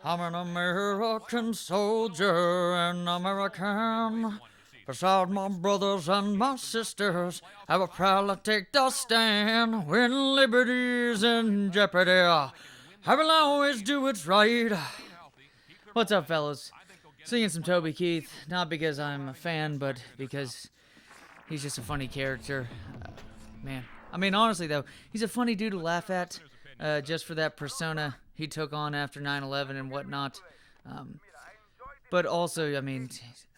I'm an American soldier, an American. Beside my brothers and my sisters, I will proudly take the stand when liberty's in jeopardy. I will always do what's right. What's up, fellas? Singing some Toby Keith, not because I'm a fan, but because he's just a funny character. Man, I mean, honestly, though, he's a funny dude to laugh at, just for that persona he took on after 9/11 and whatnot. But also, I mean,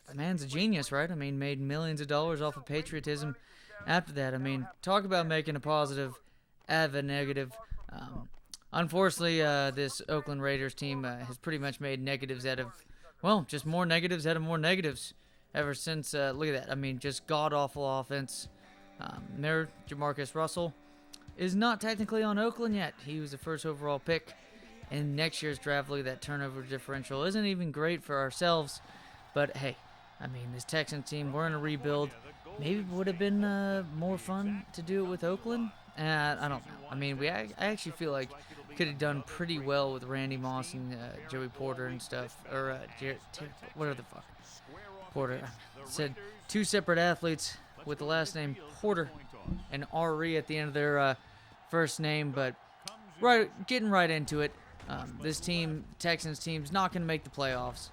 the man's a genius, right? I mean, made millions of dollars off of patriotism after that. I mean, talk about making a positive out of a negative. Unfortunately, this Oakland Raiders team has pretty much made negatives out of, well, just more negatives out of more negatives ever since. Look at that. I mean, just god-awful offense. There, Jamarcus Russell is not technically on Oakland yet. He was the first overall pick in next year's draft. Look at that turnover differential. Isn't even great for ourselves. But, hey, I mean, this Texans team, we're in a rebuild. Maybe it would have been more fun to do it with Oakland. I don't know. I mean, I actually feel like we could have done pretty well with Randy Moss and Joey Porter and stuff. Or, whatever the fuck. Porter. I said two separate athletes with the last name Porter and R.E. at the end of their first name. But getting right into it, this team, Texans team's not going to make the playoffs.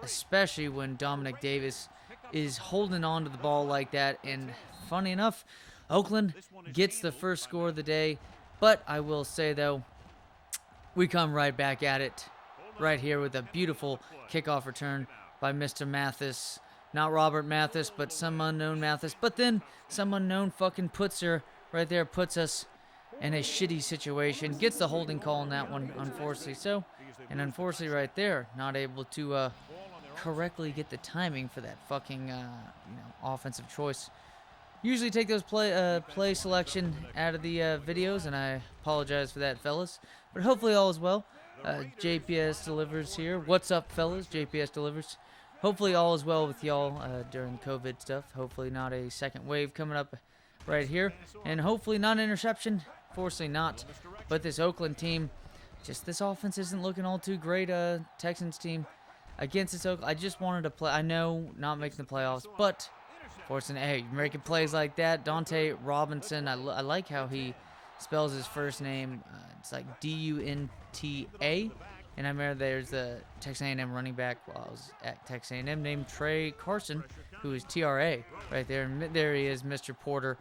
Especially when Dominic Davis is holding on to the ball like that. And funny enough, Oakland gets the first score of the day. But I will say, though, we come right back at it right here with a beautiful kickoff return by Mr. Mathis. Not Robert Mathis, but some unknown Mathis. But then some unknown fucking Putzer right there puts us in a shitty situation. Gets the holding call on that one, unfortunately. And unfortunately right there, not able to correctly get the timing for that fucking offensive choice. Usually take those play selection out of the videos, and I apologize for that, fellas. But hopefully all is well. JPS delivers here. What's up, fellas? JPS delivers. Hopefully all is well with y'all during COVID stuff. Hopefully not a second wave coming up right here. And hopefully not an interception. Fortunately not. But this Oakland team, just this offense isn't looking all too great. Texans team against this Oakland. I just wanted to play. I know not making the playoffs, but fortunately, hey, making plays like that. Dante Robinson, I like how he spells his first name. It's like D-U-N-T-A. And I remember there's the Texas A&M running back while I was at Texas A&M named Trey Carson, who is TRA right there. And there he is, Mr. Porter.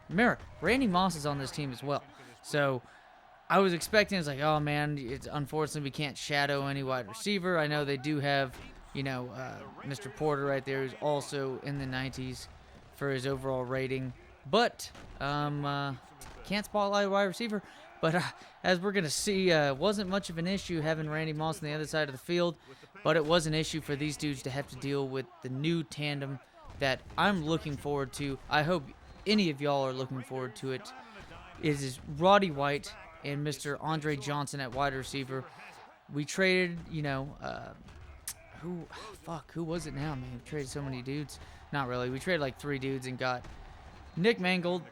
Remember, Randy Moss is on this team as well. So I was expecting, it's like, oh man, unfortunately we can't shadow any wide receiver. I know they do have, Mr. Porter right there, who's also in the 90s for his overall rating. But can't spotlight a wide receiver. But as we're going to see, wasn't much of an issue having Randy Moss on the other side of the field. But it was an issue for these dudes to have to deal with the new tandem that I'm looking forward to. I hope any of y'all are looking forward to it. It is Roddy White and Mr. Andre Johnson at wide receiver. We traded, who was it now, man? We traded so many dudes. Not really. We traded like 3 dudes and got Nick Mangold,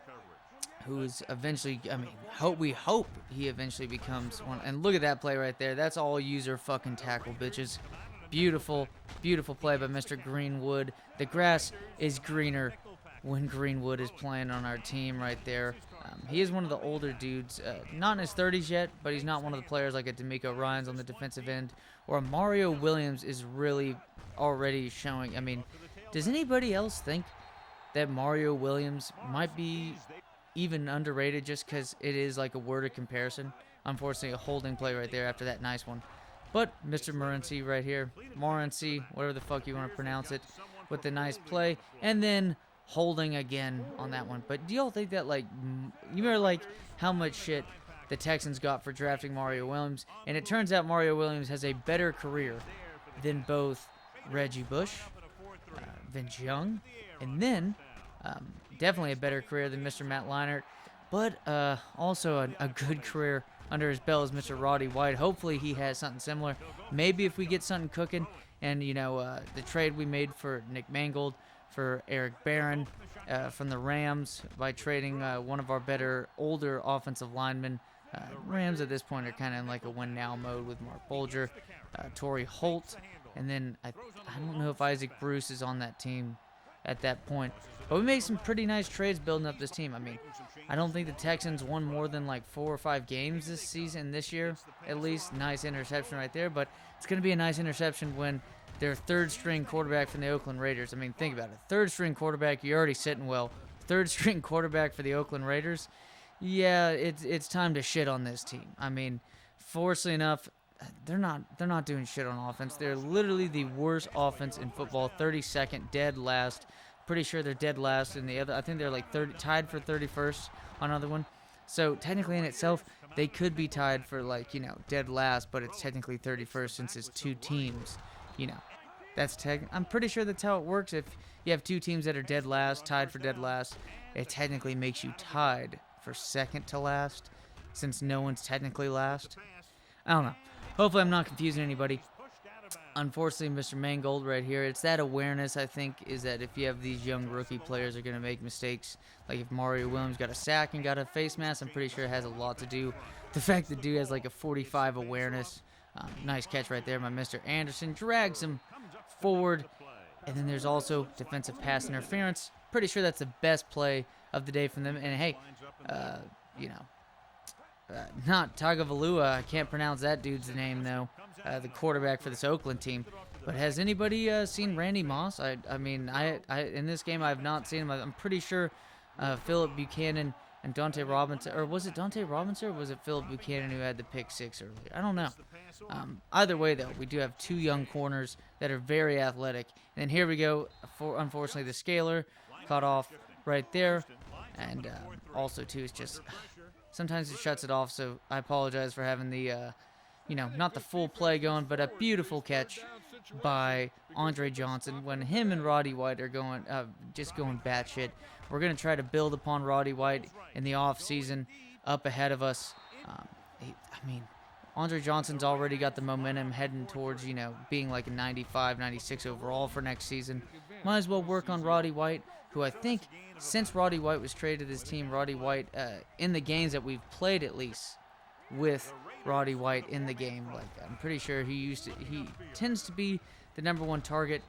who is eventually, we hope he eventually becomes one. And look at that play right there. That's all user fucking tackle, bitches. Beautiful, beautiful play by Mr. Greenwood. The grass is greener when Greenwood is playing on our team right there. He is one of the older dudes, not in his 30s yet, but he's not one of the players like a D'Amico Ryans on the defensive end, or a Mario Williams is really already showing. I mean, does anybody else think that Mario Williams might be even underrated just because it is like a word of comparison? Unfortunately, a holding play right there after that nice one. But Mr. Morency right here, Morency, whatever the fuck you want to pronounce it, with the nice play, and then holding again on that one. But do y'all think that, like, you remember, like, how much shit the Texans got for drafting Mario Williams? And it turns out Mario Williams has a better career than both Reggie Bush, Vince Young, and then definitely a better career than Mr. Matt Leinart, but also a good career under his belt is Mr. Roddy White. Hopefully he has something similar. Maybe if we get something cooking, and, the trade we made for Nick Mangold, for Eric Barron from the Rams by trading one of our better older offensive linemen Rams at this point are kind of in like a win-now mode with Mark Bulger, Torrey Holt, and then I don't know if Isaac Bruce is on that team at that point. But we made some pretty nice trades building up this team. I mean, I don't think the Texans won more than like 4 or 5 games this season, this year, at least. Nice interception right there, but it's going to be a nice interception when their third-string quarterback from the Oakland Raiders. I mean, think about it. Third-string quarterback, you're already sitting well. Third-string quarterback for the Oakland Raiders. Yeah, it's time to shit on this team. I mean, fortunately enough, they're not doing shit on offense. They're literally the worst offense in football. 32nd, dead last. Pretty sure they're dead last in the other. I think they're like tied for 31st on another one. So technically in itself, they could be tied for like, dead last, but it's technically 31st since it's 2 teams. I'm pretty sure that's how it works. If you have 2 teams that are dead last, tied for dead last, it technically makes you tied for second to last, since no one's technically last. I don't know. Hopefully I'm not confusing anybody. Unfortunately, Mr. Mangold right here, it's that awareness, I think, is that if you have these young rookie players are going to make mistakes, like if Mario Williams got a sack and got a face mask, I'm pretty sure it has a lot to do. The fact that dude has like a 45 awareness. Nice catch right there by Mr. Anderson. Drags him forward. And then there's also defensive pass interference. Pretty sure that's the best play of the day from them. And hey, not Tagovailoa. I can't pronounce that dude's name, though. The quarterback for this Oakland team. But has anybody seen Randy Moss? I mean, in this game, I have not seen him. I'm pretty sure Philip Buchanan and Dante Robinson, or was it Dante Robinson, or was it Philip Buchanan who had the pick 6 earlier? I don't know. Either way, though, we do have 2 young corners that are very athletic. And then here we go. Unfortunately, the scaler caught off right there. And also, too, it's just sometimes it shuts it off. So I apologize for having the, not the full play going, but a beautiful catch by Andre Johnson when him and Roddy White are going, just going batshit. We're going to try to build upon Roddy White in the offseason up ahead of us. Andre Johnson's already got the momentum heading towards, being like a 95, 96 overall for next season. Might as well work on Roddy White, who I think since Roddy White was traded to this team, Roddy White, in the games that we've played at least with Roddy White in the game, I'm pretty sure he tends to be the number 1 target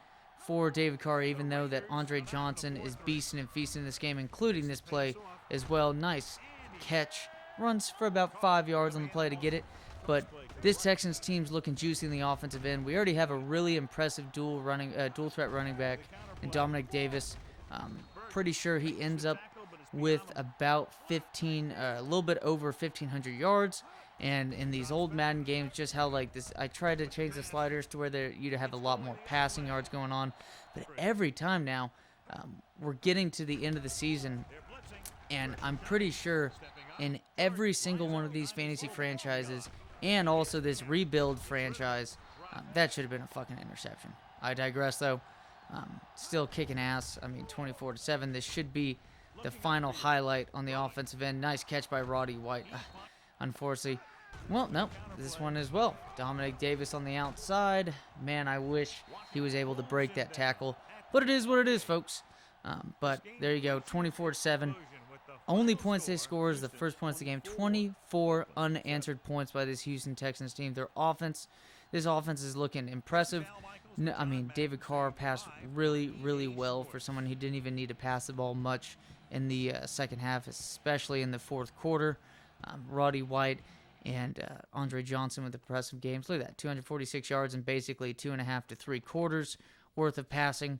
for David Carr, even though that Andre Johnson is beasting and feasting this game, including this play as well. Nice catch. Runs for about 5 yards on the play to get it. But this Texans team's looking juicy in the offensive end. We already have a really impressive dual threat running back in Dominic Davis. Pretty sure he ends up with about a little bit over 1,500 yards. And in these old Madden games, just how like this, I tried to change the sliders to where you'd have a lot more passing yards going on. But every time now, we're getting to the end of the season, and I'm pretty sure in every single one of these fantasy franchises, and also this rebuild franchise, that should have been a fucking interception. I digress, though. Still kicking ass. 24-7. This should be the final highlight on the offensive end. Nice catch by Roddy White. Unfortunately, well, no, this one as well. Dominic Davis on the outside. Man, I wish he was able to break that tackle. But it is what it is, folks. But there you go, 24-7. Only points they score is the first points of the game. 24 unanswered points by this Houston Texans team. This offense is looking impressive. David Carr passed really, really well for someone who didn't even need to pass the ball much in the second half, especially in the fourth quarter. Roddy White and Andre Johnson with impressive games. Look at that, 246 yards in basically 2.5 to 3 quarters worth of passing.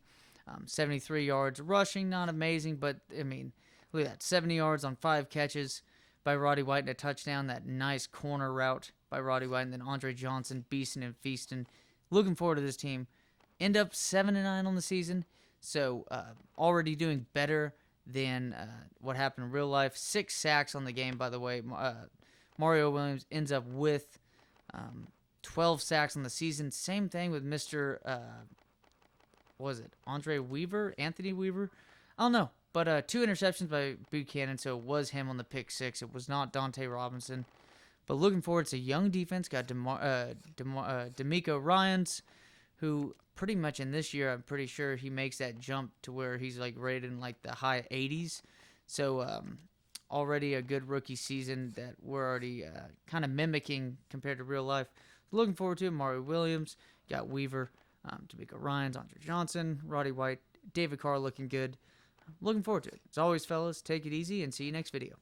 73 yards rushing, not amazing, but look at that, 70 yards on 5 catches by Roddy White and a touchdown. That nice corner route by Roddy White, and then Andre Johnson beasting and feasting. Looking forward to this team. End up 7-9 on the season, so already doing better than what happened in real life. 6 sacks on the game, by the way. Mario Williams ends up with 12 sacks on the season. Same thing with Mr. Anthony Weaver? I don't know. But 2 interceptions by Buchanan, so it was him on the pick 6. It was not Dante Robinson. But looking forward to young defense. Got D'Amico Ryans, who pretty much in this year, I'm pretty sure he makes that jump to where he's rated in the high 80s. So already a good rookie season that we're already kind of mimicking compared to real life. Looking forward to it. Mario Williams, got Weaver, D'Amico Ryans, Andre Johnson, Roddy White, David Carr looking good. Looking forward to it. As always, fellas, take it easy and see you next video.